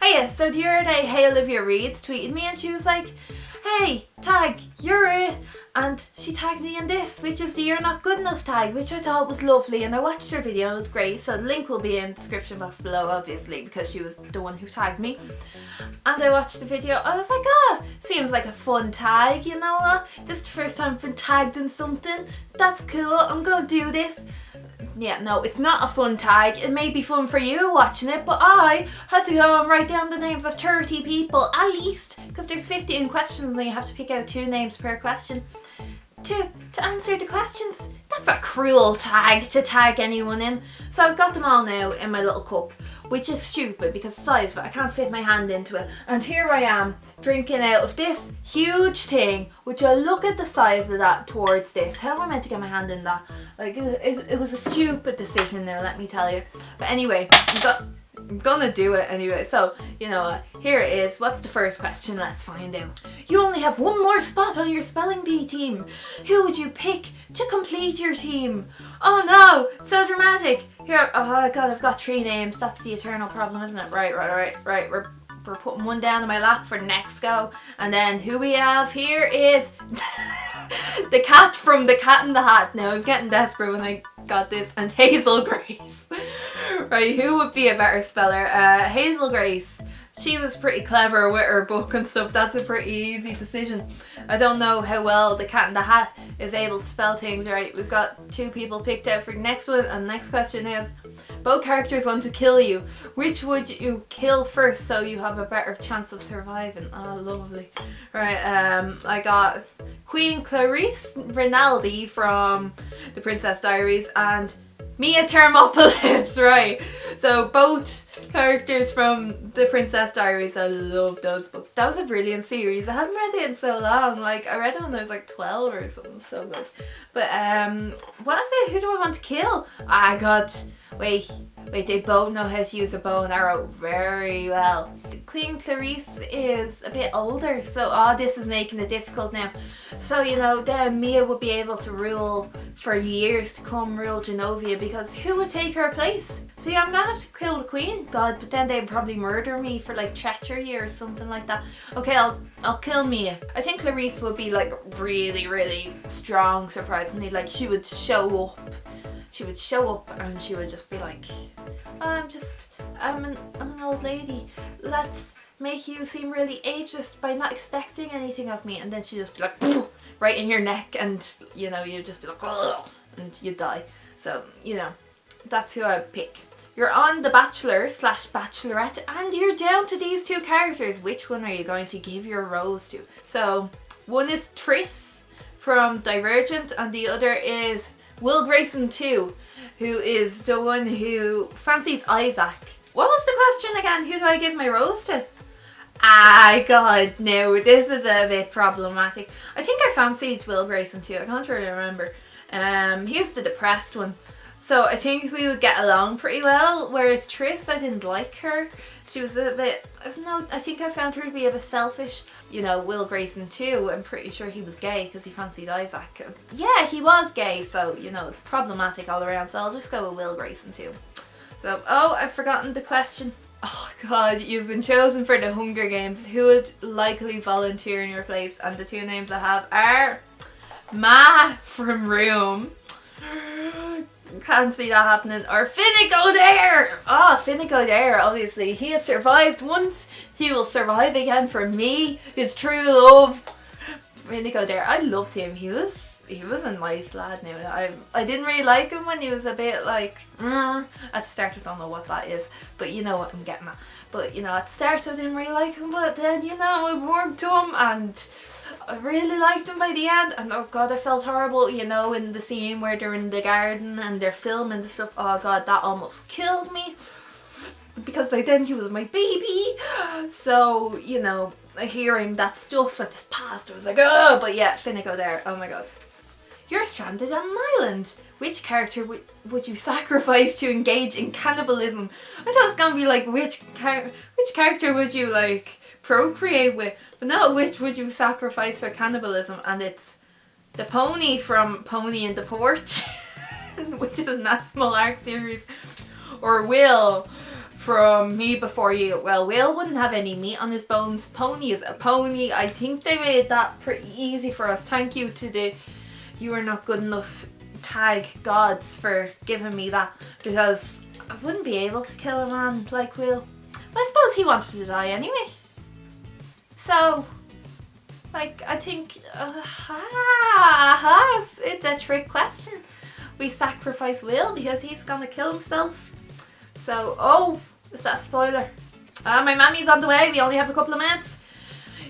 Oh yeah, so the other day, hey Olivia Reeds tweeted me and she was like, hey, tag Yuri, and she tagged me in this, which is the You're Not Good Enough tag, which I thought was lovely, and I watched her video, it was great, so the link will be in the description box below, obviously, because she was the one who tagged me. And I watched the video, I was like, seems like a fun tag, you know what? This is the first time I've been tagged in something, that's cool, I'm gonna do this. Yeah, no, it's not a fun tag. It may be fun for you watching it, but I had to go and write down the names of 30 people at least, because there's 15 questions and you have to pick out 2 names per question to answer the questions. That's a cruel tag to tag anyone in. So I've got them all now in my little cup, which is stupid because the size of it, I can't fit my hand into it. And here I am drinking out of this huge thing, which I look at the size of that towards this. How am I meant to get my hand in that? Like, it was a stupid decision there, let me tell you. But anyway, I'm gonna do it anyway. So, you know, here it is. What's the first question? Let's find out. You only have one more spot on your spelling bee team. Who would you pick to complete your team? Oh no, so dramatic. Here, oh god, I've got 3 names. That's the eternal problem, isn't it? Right. We're putting one down in my lap for next go. And then who we have here is the cat from The Cat in the Hat. Now I was getting desperate when I got this. And Hazel Grace. Right, who would be a better speller? Hazel Grace. She was pretty clever with her book and stuff. That's a pretty easy decision. I don't know how well the Cat in the Hat is able to spell things right. We've got 2 people picked out for the next one, and the next question is, both characters want to kill you. Which would you kill first so you have a better chance of surviving? Oh, lovely. Right, I got Queen Clarice Rinaldi from The Princess Diaries and Mia Thermopolis, right. So both characters from The Princess Diaries, I love those books. That was a brilliant series. I haven't read it in so long. Like, I read it when I was like 12 or something. So good. But what is it? Who do I want to kill? I got, wait, they both know how to use a bow and arrow very well. Queen Clarice is a bit older, so this is making it difficult now. So, you know, then Mia would be able to rule for years to come, rule Genovia, because who would take her place? So yeah, I'm gonna have to kill the queen, god, but then they'd probably murder me for like treachery or something like that. Okay, I'll kill Mia. I think Clarice would be like really, really strong, surprisingly. Like, she would show up. She would show up and she would just be like, I'm an old lady. Let's make you seem really ageist by not expecting anything of me. And then she'd just be like, right in your neck, and you know, you'd just be like, ugh, and you'd die. So, you know, that's who I'd pick. You're on The Bachelor / Bachelorette and you're down to these 2 characters. Which one are you going to give your rose to? So, one is Tris from Divergent and the other is Will Grayson 2, who is the one who fancies Isaac. What was the question again? Who do I give my rose to? God, no, this is a bit problematic. I think I fancied Will Grayson 2, I can't really remember. He was the depressed one. So I think we would get along pretty well, whereas Tris, I didn't like her. She was a bit, no, I think I found her to be a bit selfish. You know, Will Grayson too, I'm pretty sure he was gay because he fancied Isaac. Yeah, he was gay, so, you know, it's problematic all around, so I'll just go with Will Grayson too. So, I've forgotten the question. Oh god, you've been chosen for the Hunger Games. Who would likely volunteer in your place? And the 2 names I have are Ma from Room. Can't see that happening. Or Finnick O'Dare! Finnick O'Dare, obviously. He has survived once. He will survive again for me. His true love. Finnick O'Dare. I loved him. He was a nice lad now. I didn't really like him when he was a bit like, at the start. I don't know what that is. But you know what I'm getting at. But, you know, at the start I didn't really like him. But then, you know, I warmed to him and I really liked him by the end, and oh god, I felt horrible, you know, in the scene where they're in the garden and they're filming the stuff. Oh god, that almost killed me because by then he was my baby. So, you know, hearing that stuff at this past, I was like, oh, but yeah, Finnick O'Dare, oh my god. You're stranded on an island. Which character would you sacrifice to engage in cannibalism? I thought it was gonna be like, which character would you like procreate with? But no, which would you sacrifice for cannibalism? And it's the pony from Pony in the Porch, which is an Animal Arc series, or Will from Me Before You. Well, Will wouldn't have any meat on his bones. Pony is a pony. I think they made that pretty easy for us. Thank you to the You Are Not Good Enough tag gods for giving me that, because I wouldn't be able to kill a man like Will. But I suppose he wanted to die anyway. So, like, I think, it's a trick question. We sacrifice Will because he's gonna kill himself. So, oh, is that a spoiler? My mammy's on the way, we only have a couple of minutes.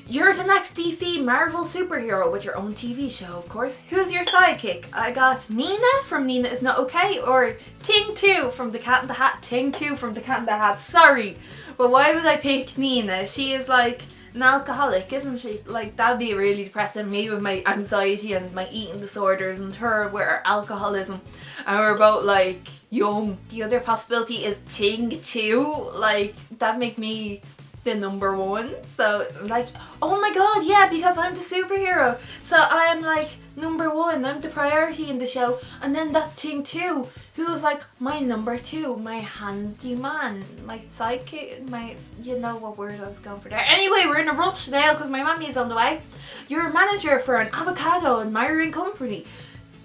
You're the next DC Marvel superhero with your own TV show, of course. Who's your sidekick? I got Nina from Nina Is Not Okay, or Ting 2 from The Cat in the Hat. Ting 2 from The Cat in the Hat, sorry. But why would I pick Nina? She is like an alcoholic, isn't she? Like, that'd be really depressing. Me with my anxiety and my eating disorders, and her with her alcoholism. And we're both like young. The other possibility is Ting 2. Like, that'd make me the number one. So like, oh my god, yeah, because I'm the superhero, so I'm like number one, I'm the priority in the show. And then that's Ting 2, who's like my number 2, my handyman, my sidekick, my, you know what word I was going for there. Anyway, we're in a rush now because my mummy's on the way. You're a manager for an avocado admiring company.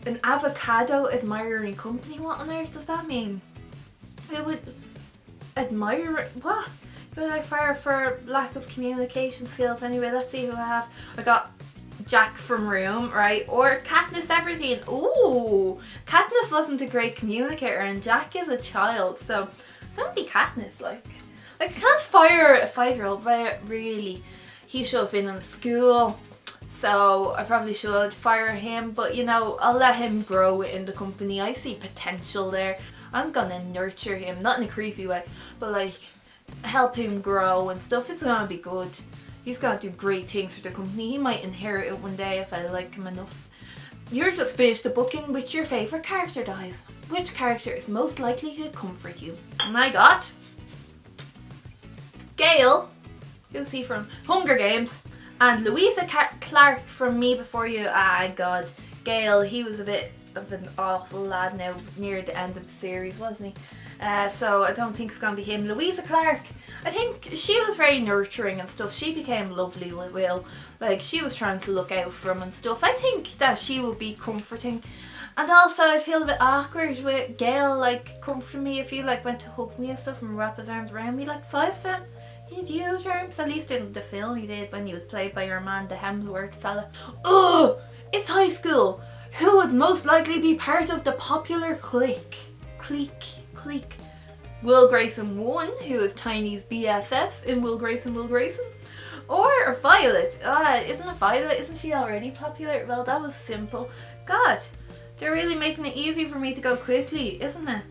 An avocado admiring company? What on earth does that mean? Who would admire, what? Who would I fire for lack of communication skills? Anyway, let's see who I have. I got Jack from Room, right? Or Katniss Everdeen. Ooh, Katniss wasn't a great communicator and Jack is a child, so don't be Katniss. Like I can't fire a 5-year-old, but really, he should have been in school. So I probably should fire him, but you know, I'll let him grow in the company. I see potential there. I'm gonna nurture him, not in a creepy way, but like help him grow and stuff. It's gonna be good. He's gonna do great things for the company. He might inherit it one day if I like him enough. You're just finished the book in which your favourite character dies. Which character is most likely to comfort you? And I got Gale, who's he from? Hunger Games, and Louisa Clark from Me Before You. Ah god, Gale, he was a bit of an awful lad now near the end of the series, wasn't he? So I don't think it's gonna be him. Louisa Clark, I think she was very nurturing and stuff. She became lovely with Will. Like, she was trying to look out for him and stuff. I think that she would be comforting. And also I feel a bit awkward with Gale like comforting me if he like went to hug me and stuff and wrap his arms around me like sized him. He'd use terms, at least in the film he did when he was played by your man, the Hemsworth fella. Ugh! It's high school. Who would most likely be part of the popular clique? Clique. Will Grayson 1, who is Tiny's BFF in Will Grayson. Or Violet. Isn't it Violet? Isn't she already popular? Well, that was simple. God, they're really making it easy for me to go quickly, isn't it?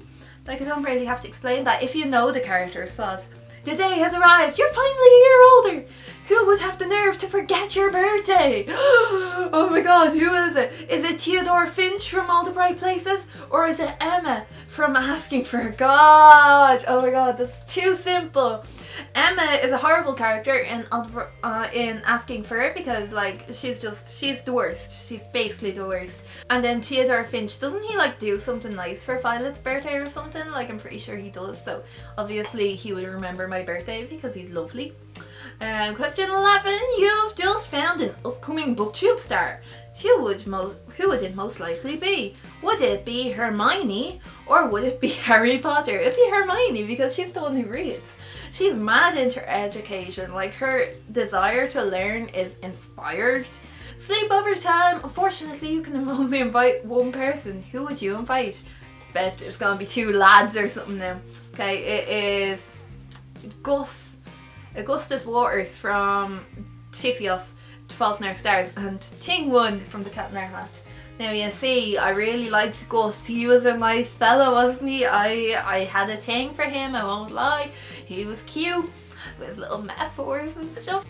Like, I don't really have to explain that. If you know the character, Soz. The day has arrived. You're finally a year older. Who would have the nerve to forget your birthday? Oh my god, who is it? Is it Theodore Finch from All the Bright Places? Or is it Emma from Asking for God? Oh my god, that's too simple. Emma is a horrible character in Asking for It because like she's the worst. She's basically the worst. And then Theodore Finch, doesn't he like do something nice for Violet's birthday or something? Like, I'm pretty sure he does, so obviously he would remember my birthday because he's lovely. Question 11. You've just found an upcoming booktube star. Who would it most likely be? Would it be Hermione or would it be Harry Potter? It'd be Hermione because she's the one who reads. She's mad into education. Like, her desire to learn is inspired. Sleepover time. Unfortunately, you can only invite one person. Who would you invite? Bet it's gonna be 2 lads or something now. Okay, it is Augustus Waters from Tifios, Fault in Our Stars, and Ting 1 from The Cat in Our Hat. Now you see, I really liked Gus. He was a nice fella, wasn't he? I had a thing for him, I won't lie. He was cute with his little metaphors and stuff.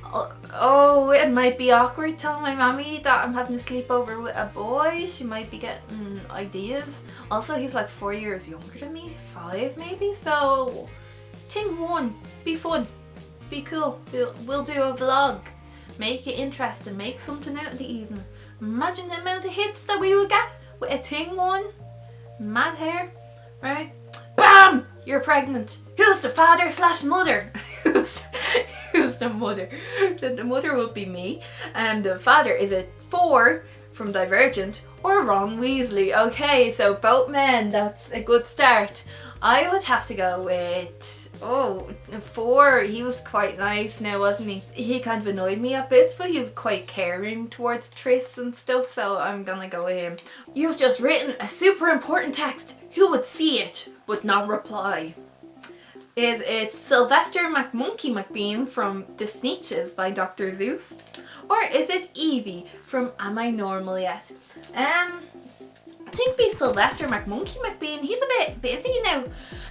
Oh, it might be awkward telling my mommy that I'm having a sleepover with a boy. She might be getting ideas. Also, he's like 4 years younger than me, 5 maybe. So, Ting 1, be fun. Be cool. We'll do a vlog. Make it interesting. Make something out of the evening. Imagine the amount of hits that we would get with a Ting 1. Mad hair. Right? BAM! you're pregnant. Who's the father slash mother? Who's the mother? The mother would be me. The father, is it 4 from Divergent or Ron Weasley? Okay, so both men, that's a good start. I would have to go with, 4. He was quite nice now, wasn't he? He kind of annoyed me at bits, but he was quite caring towards Tris and stuff, so I'm gonna go with him. You've just written a super important text. Who would see it but not reply? Is it Sylvester McMonkey McBean from The Sneetches by Dr. Zeus? Or is it Evie from Am I Normal Yet? I think be Sylvester McMonkey McBean. He's a bit busy now,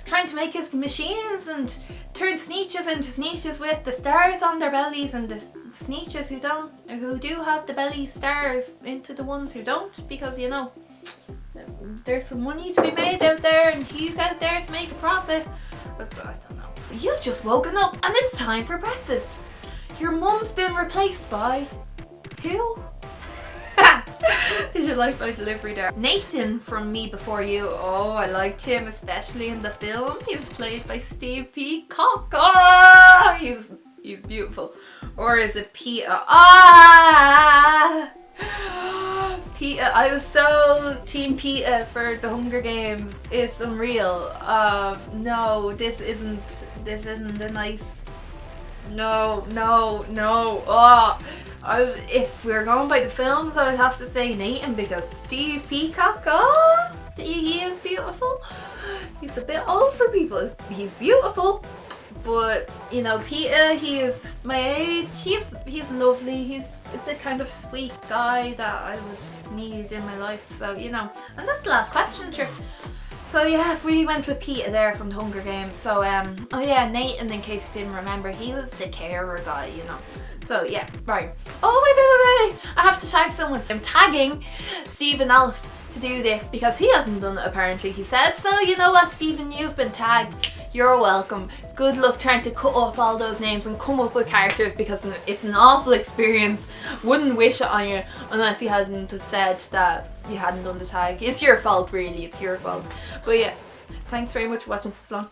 trying to make his machines and turn Sneetches into Sneetches with the stars on their bellies, and the Sneetches who do have the belly stars into the ones who don't, because you know there's some money to be made out there, and he's out there to make a profit. But I don't know. You've just woken up and it's time for breakfast. Your mum's been replaced by who? Did you like my delivery there? Nathan from Me Before You. Oh, I liked him, especially in the film. He was played by Steve Peacock. Oh, he's beautiful. Or is it Peter? Peter, I was so Team Peter for the Hunger Games. It's unreal. No, this isn't a nice. No. If we're going by the films, I would have to say Nathan, because Steve Peacock, he is beautiful. He's a bit old for people. He's beautiful, but you know, Peter, he is my age. He's lovely. He's the kind of sweet guy that I would need in my life. So you know, and that's the last question, sure. So yeah, we went with Peter there from the Hunger Games. So oh yeah, Nathan, in case you didn't remember, he was the carer guy, you know. So yeah, right. Oh wait, I have to tag someone. I'm tagging Stephen Alf to do this because he hasn't done it apparently, he said. So you know what, Stephen, you've been tagged. You're welcome. Good luck trying to cut up all those names and come up with characters, because it's an awful experience. Wouldn't wish it on you unless you hadn't have said that you hadn't done the tag. It's your fault, really. It's your fault. But yeah, thanks very much for watching. So long.